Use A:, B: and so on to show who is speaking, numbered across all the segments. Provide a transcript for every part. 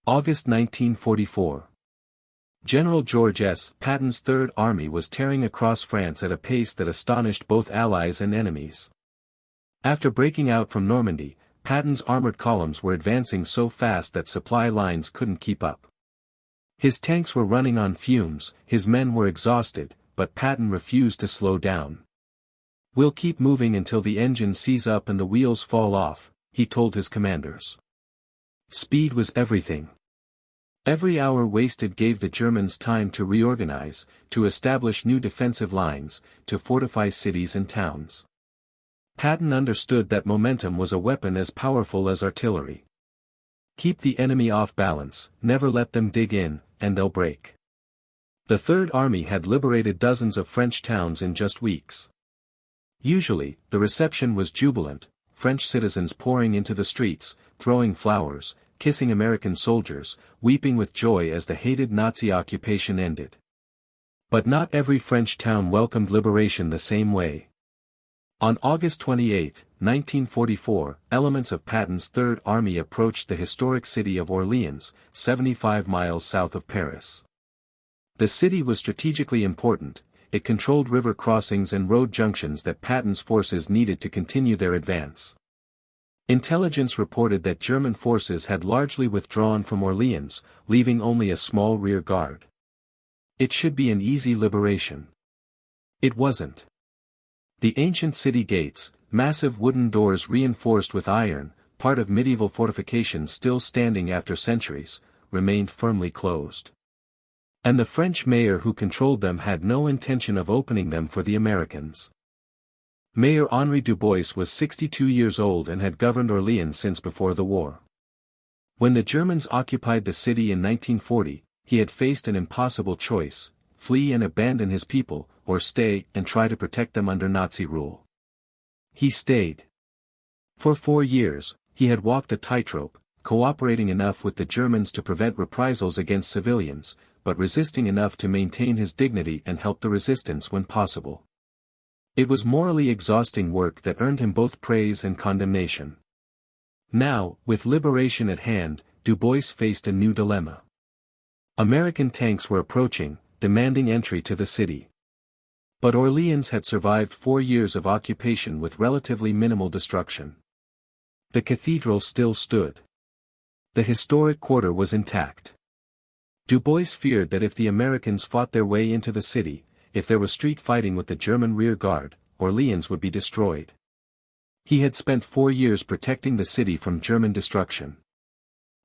A: August 1944. General George S. Patton's Third Army was tearing across France at a pace that astonished both allies and enemies. After breaking out from Normandy, Patton's armored columns were advancing so fast that supply lines couldn't keep up. His tanks were running on fumes, his men were exhausted, but Patton refused to slow down. "We'll keep moving until the engine seize up and the wheels fall off," he told his commanders. Speed was everything. Every hour wasted gave the Germans time to reorganize, to establish new defensive lines, to fortify cities and towns. Patton understood that momentum was a weapon as powerful as artillery. Keep the enemy off balance, never let them dig in, and they'll break. The Third Army had liberated dozens of French towns in just weeks. Usually, the reception was jubilant, French citizens pouring into the streets, throwing flowers, kissing American soldiers, weeping with joy as the hated Nazi occupation ended. But not every French town welcomed liberation the same way. On August 28, 1944, elements of Patton's Third Army approached the historic city of Orleans, 75 miles south of Paris. The city was strategically important, it controlled river crossings and road junctions that Patton's forces needed to continue their advance. Intelligence reported that German forces had largely withdrawn from Orleans, leaving only a small rear guard. It should be an easy liberation. It wasn't. The ancient city gates, massive wooden doors reinforced with iron, part of medieval fortifications still standing after centuries, remained firmly closed. And the French mayor who controlled them had no intention of opening them for the Americans. Mayor Henri Dubois was 62 years old and had governed Orleans since before the war. When the Germans occupied the city in 1940, he had faced an impossible choice: flee and abandon his people, or stay and try to protect them under Nazi rule. He stayed. For 4 years, he had walked a tightrope, cooperating enough with the Germans to prevent reprisals against civilians, but resisting enough to maintain his dignity and help the resistance when possible. It was morally exhausting work that earned him both praise and condemnation. Now, with liberation at hand, Dubois faced a new dilemma. American tanks were approaching, demanding entry to the city. But Orleans had survived 4 years of occupation with relatively minimal destruction. The cathedral still stood. The historic quarter was intact. Dubois feared that if the Americans fought their way into the city, if there was street fighting with the German rear guard, Orleans would be destroyed. He had spent 4 years protecting the city from German destruction.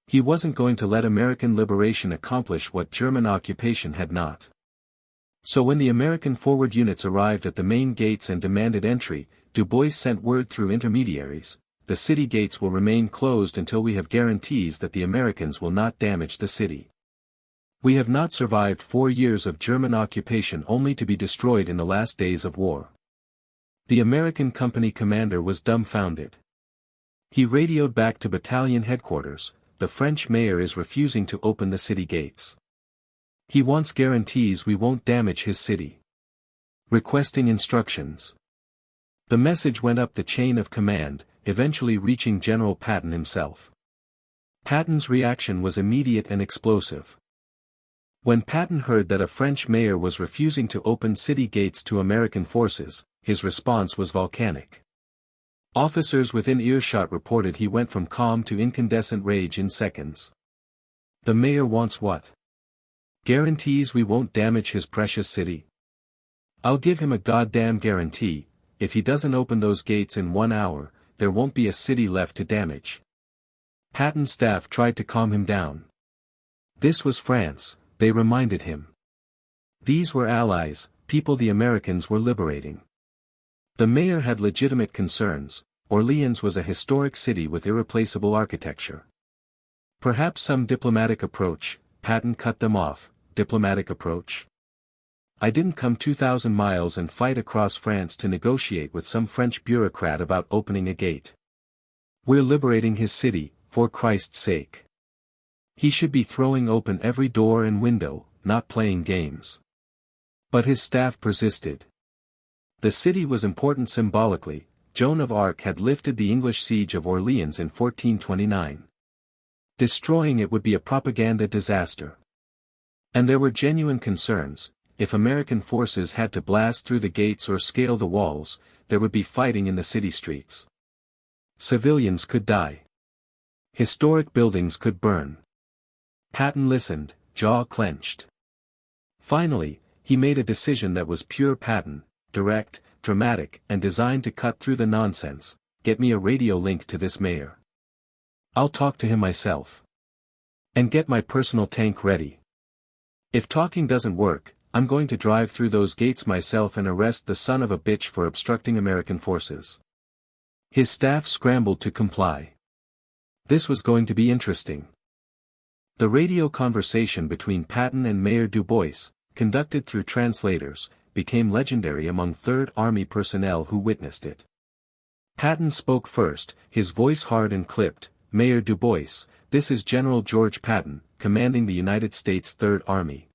A: He wasn't going to let American liberation accomplish what German occupation had not. So when the American forward units arrived at the main gates and demanded entry, Dubois sent word through intermediaries: "The city gates will remain closed until we have guarantees that the Americans will not damage the city. We have not survived 4 years of German occupation only to be destroyed in the last days of war." The American company commander was dumbfounded. He radioed back to battalion headquarters: "The French mayor is refusing to open the city gates. He wants guarantees we won't damage his city. Requesting instructions." The message went up the chain of command, eventually reaching General Patton himself. Patton's reaction was immediate and explosive. When Patton heard that a French mayor was refusing to open city gates to American forces, his response was volcanic. Officers within earshot reported he went from calm to incandescent rage in seconds. "The mayor wants what? Guarantees we won't damage his precious city? I'll give him a goddamn guarantee: if he doesn't open those gates in 1 hour, there won't be a city left to damage." Patton's staff tried to calm him down. This was France, they reminded him. These were allies, people the Americans were liberating. The mayor had legitimate concerns. Orleans was a historic city with irreplaceable architecture. Perhaps some diplomatic approach. Patton cut them off. Diplomatic approach? "I didn't come 2,000 miles and fight across France to negotiate with some French bureaucrat about opening a gate. We're liberating his city, for Christ's sake. He should be throwing open every door and window, not playing games." But his staff persisted. The city was important symbolically. Joan of Arc had lifted the English siege of Orleans in 1429. Destroying it would be a propaganda disaster. And there were genuine concerns. If American forces had to blast through the gates or scale the walls, there would be fighting in the city streets. Civilians could die. Historic buildings could burn. Patton listened, jaw clenched. Finally, he made a decision that was pure Patton, direct, dramatic, and designed to cut through the nonsense. Get me a radio link to this mayor. I'll talk to him myself. And get my personal tank ready. If talking doesn't work, I'm going to drive through those gates myself and arrest the son of a bitch for obstructing American forces. His staff scrambled to comply. This was going to be interesting. The radio conversation between Patton and Mayor Du Bois, conducted through translators, became legendary among Third Army personnel who witnessed it. Patton spoke first, his voice hard and clipped. Mayor Du Bois, this is General George Patton, commanding the United States Third Army.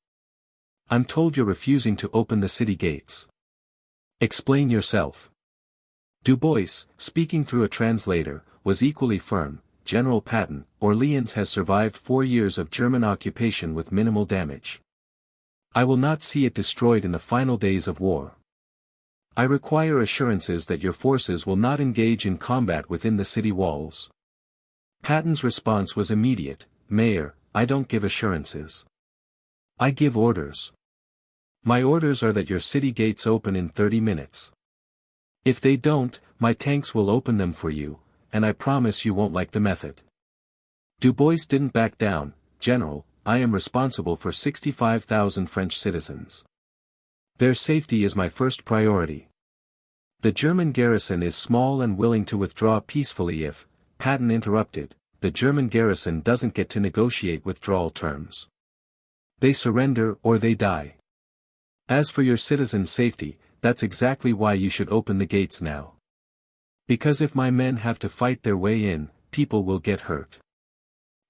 A: I'm told you're refusing to open the city gates. Explain yourself. Du Bois, speaking through a translator, was equally firm. General Patton, Orleans has survived 4 years of German occupation with minimal damage. I will not see it destroyed in the final days of war. I require assurances that your forces will not engage in combat within the city walls. Patton's response was immediate. Mayor, I don't give assurances. I give orders. My orders are that your city gates open in 30 minutes. If they don't, my tanks will open them for you, and I promise you won't like the method. Du Bois didn't back down. General, I am responsible for 65,000 French citizens. Their safety is my first priority. The German garrison is small and willing to withdraw peacefully if, Patton interrupted, the German garrison doesn't get to negotiate withdrawal terms. They surrender or they die. As for your citizens' safety, that's exactly why you should open the gates now. Because if my men have to fight their way in, people will get hurt.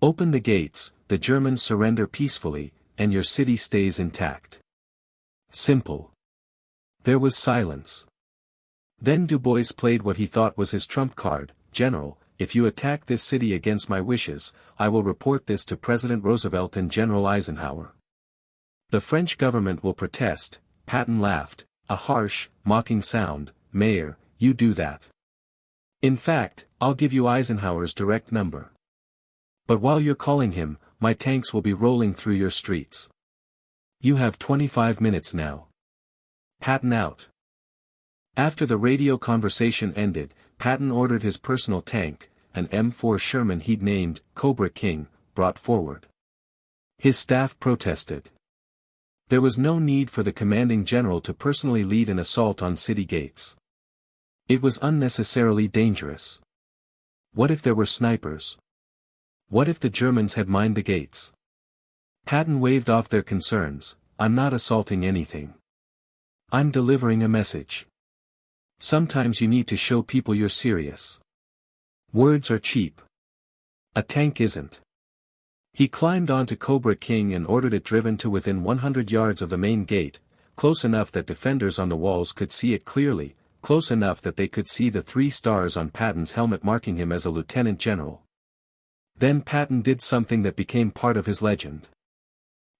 A: Open the gates, the Germans surrender peacefully, and your city stays intact. Simple. There was silence. Then Du Bois played what he thought was his trump card. General, if you attack this city against my wishes, I will report this to President Roosevelt and General Eisenhower. The French government will protest. Patton laughed, a harsh, mocking sound. Mayor, you do that. In fact, I'll give you Eisenhower's direct number. But while you're calling him, my tanks will be rolling through your streets. You have 25 minutes now. Patton out. After the radio conversation ended, Patton ordered his personal tank, an M4 Sherman he'd named Cobra King, brought forward. His staff protested. There was no need for the commanding general to personally lead an assault on city gates. It was unnecessarily dangerous. What if there were snipers? What if the Germans had mined the gates? Patton waved off their concerns. I'm not assaulting anything. I'm delivering a message. Sometimes you need to show people you're serious. Words are cheap. A tank isn't. He climbed onto Cobra King and ordered it driven to within 100 yards of the main gate, close enough that defenders on the walls could see it clearly, close enough that they could see the 3 stars on Patton's helmet marking him as a lieutenant general. Then Patton did something that became part of his legend.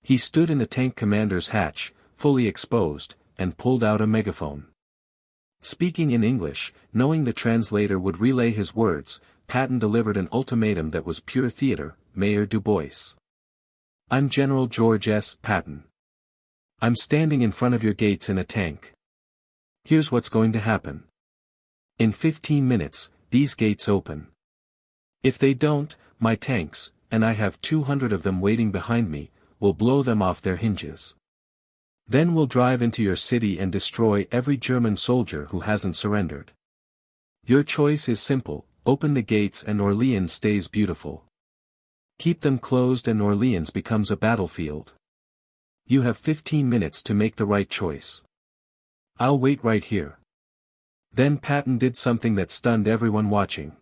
A: He stood in the tank commander's hatch, fully exposed, and pulled out a megaphone. Speaking in English, knowing the translator would relay his words, Patton delivered an ultimatum that was pure theater. Mayor Du Bois. I'm General George S. Patton. I'm standing in front of your gates in a tank. Here's what's going to happen. In 15 minutes, these gates open. If they don't, my tanks, and I have 200 of them waiting behind me, will blow them off their hinges. Then we'll drive into your city and destroy every German soldier who hasn't surrendered. Your choice is simple, open the gates and Orleans stays beautiful. Keep them closed and Orleans becomes a battlefield. You have 15 minutes to make the right choice. I'll wait right here. Then Patton did something that stunned everyone watching.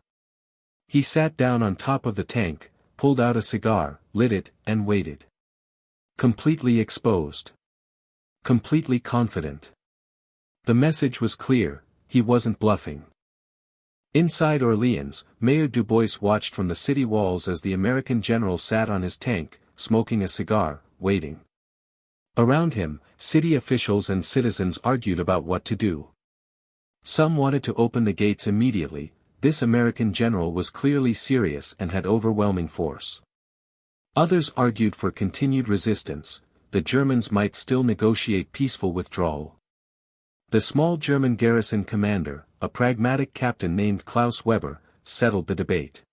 A: He sat down on top of the tank, pulled out a cigar, lit it, and waited. Completely exposed. Completely confident. The message was clear, he wasn't bluffing. Inside Orleans, Mayor Du Bois watched from the city walls as the American general sat on his tank, smoking a cigar, waiting. Around him, city officials and citizens argued about what to do. Some wanted to open the gates immediately. This American general was clearly serious and had overwhelming force. Others argued for continued resistance. The Germans might still negotiate peaceful withdrawal. The small German garrison commander, a pragmatic captain named Klaus Weber, settled the debate.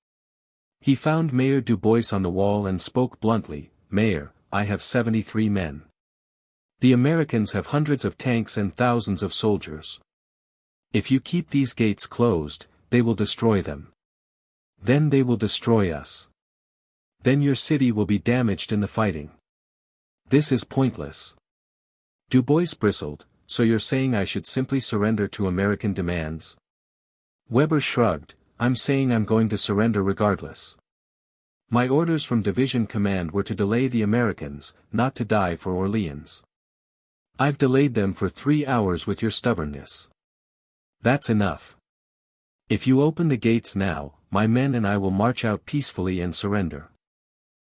A: He found Mayor Du Bois on the wall and spoke bluntly, "Mayor, I have 73 men. The Americans have hundreds of tanks and thousands of soldiers. If you keep these gates closed, they will destroy them. Then they will destroy us. Then your city will be damaged in the fighting. This is pointless." Du Bois bristled, "So you're saying I should simply surrender to American demands?" Weber shrugged, "I'm saying I'm going to surrender regardless. My orders from Division Command were to delay the Americans, not to die for Orleans. I've delayed them for 3 hours with your stubbornness. That's enough. If you open the gates now, my men and I will march out peacefully and surrender.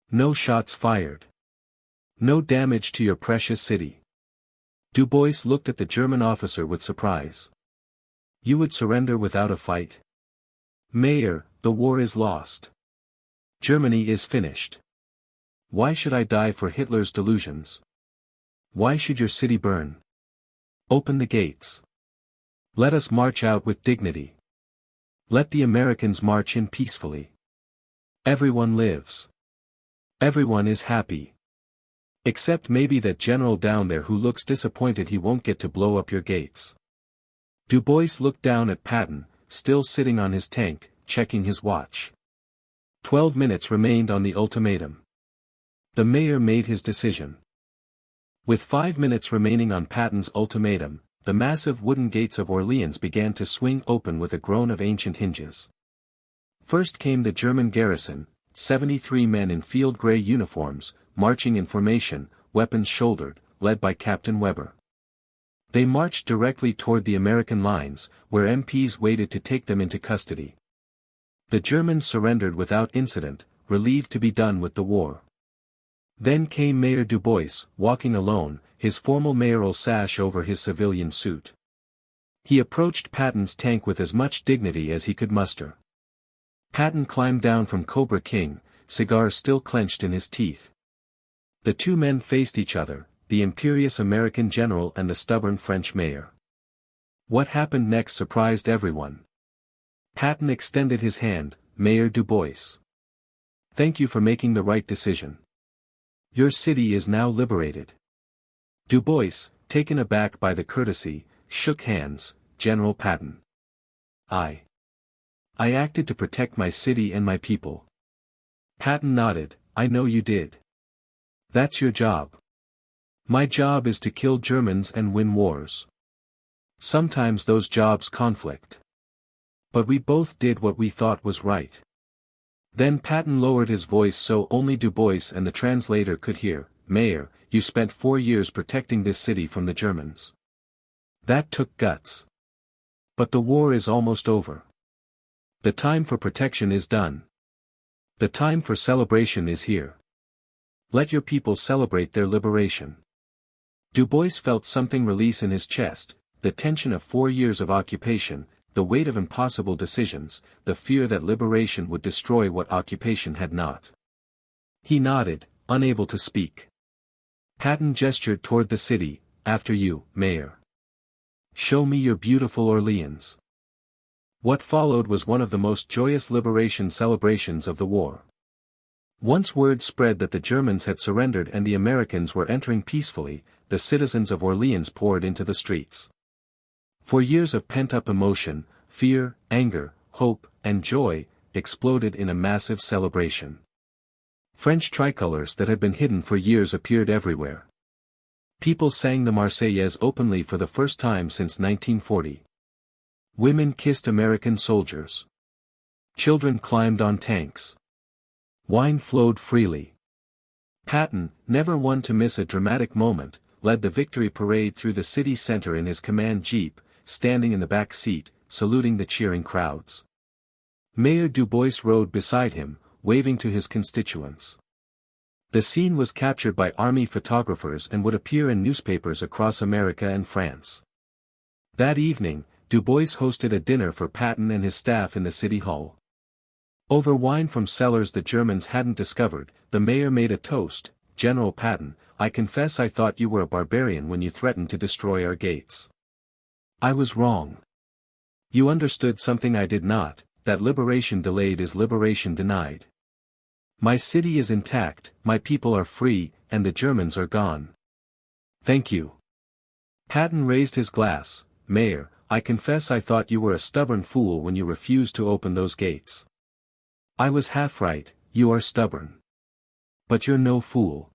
A: No shots fired. No damage to your precious city." Du Bois looked at the German officer with surprise. "You would surrender without a fight?" "Mayor, the war is lost. Germany is finished. Why should I die for Hitler's delusions? Why should your city burn? Open the gates. Let us march out with dignity. Let the Americans march in peacefully. Everyone lives. Everyone is happy. Except maybe that general down there who looks disappointed he won't get to blow up your gates." Du Bois looked down at Patton, still sitting on his tank, checking his watch. 12 minutes remained on the ultimatum. The mayor made his decision. With 5 minutes remaining on Patton's ultimatum, the massive wooden gates of Orleans began to swing open with a groan of ancient hinges. First came the German garrison, 73 men in field gray uniforms, marching in formation, weapons shouldered, led by Captain Weber. They marched directly toward the American lines, where MPs waited to take them into custody. The Germans surrendered without incident, relieved to be done with the war. Then came Mayor Du Bois, walking alone, his formal mayoral sash over his civilian suit. He approached Patton's tank with as much dignity as he could muster. Patton climbed down from Cobra King, cigar still clenched in his teeth. The two men faced each other, the imperious American general and the stubborn French mayor. What happened next surprised everyone. Patton extended his hand, "Mayor Du Bois. Thank you for making the right decision. Your city is now liberated." Du Bois, taken aback by the courtesy, shook hands, "General Patton. I acted to protect my city and my people." Patton nodded, "I know you did. That's your job. My job is to kill Germans and win wars. Sometimes those jobs conflict. But we both did what we thought was right." Then Patton lowered his voice so only Du Bois and the translator could hear, "Mayor, you spent 4 years protecting this city from the Germans. That took guts. But the war is almost over. The time for protection is done. The time for celebration is here. Let your people celebrate their liberation." Du Bois felt something release in his chest, the tension of 4 years of occupation, the weight of impossible decisions, the fear that liberation would destroy what occupation had not. He nodded, unable to speak. Patton gestured toward the city, "After you, Mayor. Show me your beautiful Orleans." What followed was one of the most joyous liberation celebrations of the war. Once word spread that the Germans had surrendered and the Americans were entering peacefully, the citizens of Orleans poured into the streets. For years of pent-up emotion, fear, anger, hope, and joy, exploded in a massive celebration. French tricolors that had been hidden for years appeared everywhere. People sang the Marseillaise openly for the first time since 1940. Women kissed American soldiers. Children climbed on tanks. Wine flowed freely. Patton, never one to miss a dramatic moment, led the victory parade through the city center in his command jeep, standing in the back seat, saluting the cheering crowds. Mayor Du Bois rode beside him, waving to his constituents. The scene was captured by army photographers and would appear in newspapers across America and France. That evening, Du Bois hosted a dinner for Patton and his staff in the city hall. Over wine from cellars the Germans hadn't discovered, the mayor made a toast. "General Patton, I confess I thought you were a barbarian when you threatened to destroy our gates. I was wrong. You understood something I did not, that liberation delayed is liberation denied. My city is intact, my people are free, and the Germans are gone. Thank you." Patton raised his glass. "Mayor, I confess I thought you were a stubborn fool when you refused to open those gates. I was half right, you are stubborn. But you're no fool.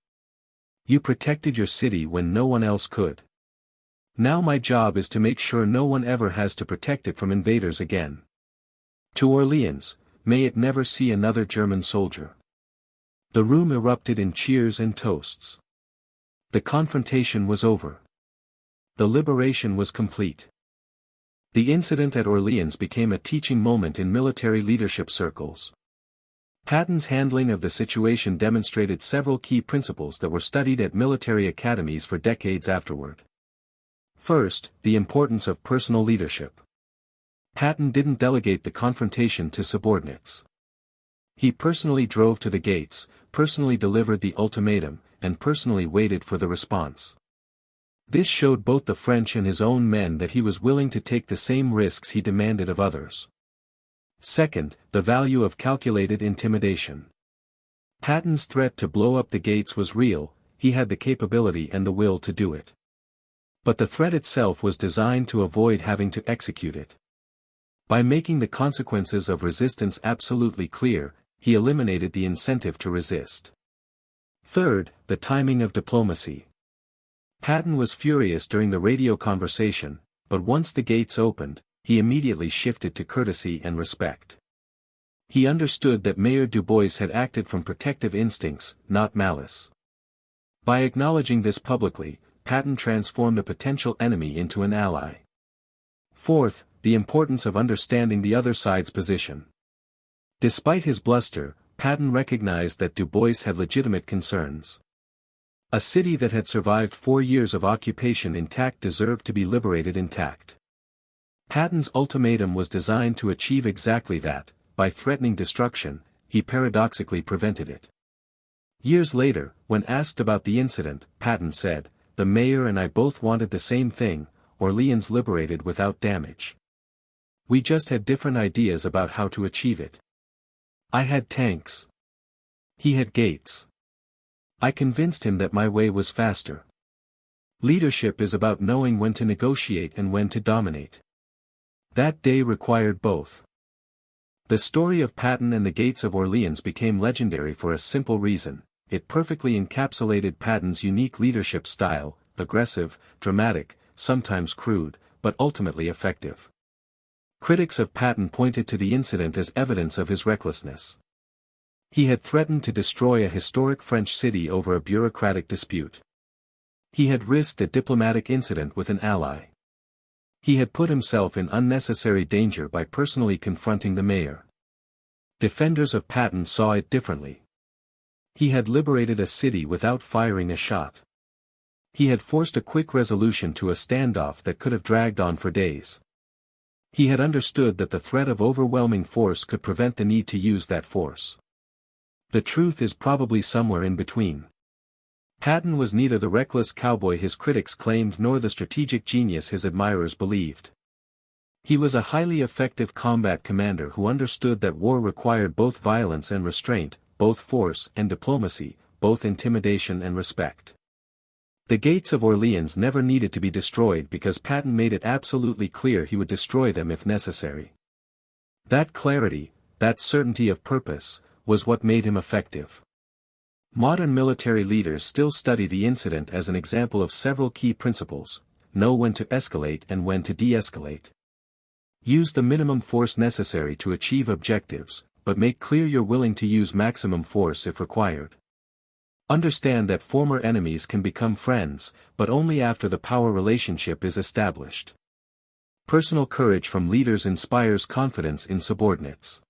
A: You protected your city when no one else could. Now my job is to make sure no one ever has to protect it from invaders again. To Orleans, may it never see another German soldier." The room erupted in cheers and toasts. The confrontation was over. The liberation was complete. The incident at Orleans became a teaching moment in military leadership circles. Patton's handling of the situation demonstrated several key principles that were studied at military academies for decades afterward. First, the importance of personal leadership. Patton didn't delegate the confrontation to subordinates. He personally drove to the gates, personally delivered the ultimatum, and personally waited for the response. This showed both the French and his own men that he was willing to take the same risks he demanded of others. Second, the value of calculated intimidation. Patton's threat to blow up the gates was real, he had the capability and the will to do it. But the threat itself was designed to avoid having to execute it. By making the consequences of resistance absolutely clear, he eliminated the incentive to resist. Third, the timing of diplomacy. Patton was furious during the radio conversation, but once the gates opened, he immediately shifted to courtesy and respect. He understood that Mayor Du Bois had acted from protective instincts, not malice. By acknowledging this publicly, Patton transformed a potential enemy into an ally. Fourth, the importance of understanding the other side's position. Despite his bluster, Patton recognized that Du Bois had legitimate concerns. A city that had survived 4 years of occupation intact deserved to be liberated intact. Patton's ultimatum was designed to achieve exactly that. By threatening destruction, he paradoxically prevented it. Years later, when asked about the incident, Patton said, "The mayor and I both wanted the same thing, Orleans liberated without damage. We just had different ideas about how to achieve it. I had tanks. He had gates. I convinced him that my way was faster." Leadership is about knowing when to negotiate and when to dominate. That day required both. The story of Patton and the gates of Orleans became legendary for a simple reason: it perfectly encapsulated Patton's unique leadership style, aggressive, dramatic, sometimes crude, but ultimately effective. Critics of Patton pointed to the incident as evidence of his recklessness. He had threatened to destroy a historic French city over a bureaucratic dispute. He had risked a diplomatic incident with an ally. He had put himself in unnecessary danger by personally confronting the mayor. Defenders of Patton saw it differently. He had liberated a city without firing a shot. He had forced a quick resolution to a standoff that could have dragged on for days. He had understood that the threat of overwhelming force could prevent the need to use that force. The truth is probably somewhere in between. Patton was neither the reckless cowboy his critics claimed nor the strategic genius his admirers believed. He was a highly effective combat commander who understood that war required both violence and restraint, both force and diplomacy, both intimidation and respect. The gates of Orleans never needed to be destroyed because Patton made it absolutely clear he would destroy them if necessary. That clarity, that certainty of purpose, was what made him effective. Modern military leaders still study the incident as an example of several key principles: know when to escalate and when to de-escalate. Use the minimum force necessary to achieve objectives, but make clear you're willing to use maximum force if required. Understand that former enemies can become friends, but only after the power relationship is established. Personal courage from leaders inspires confidence in subordinates.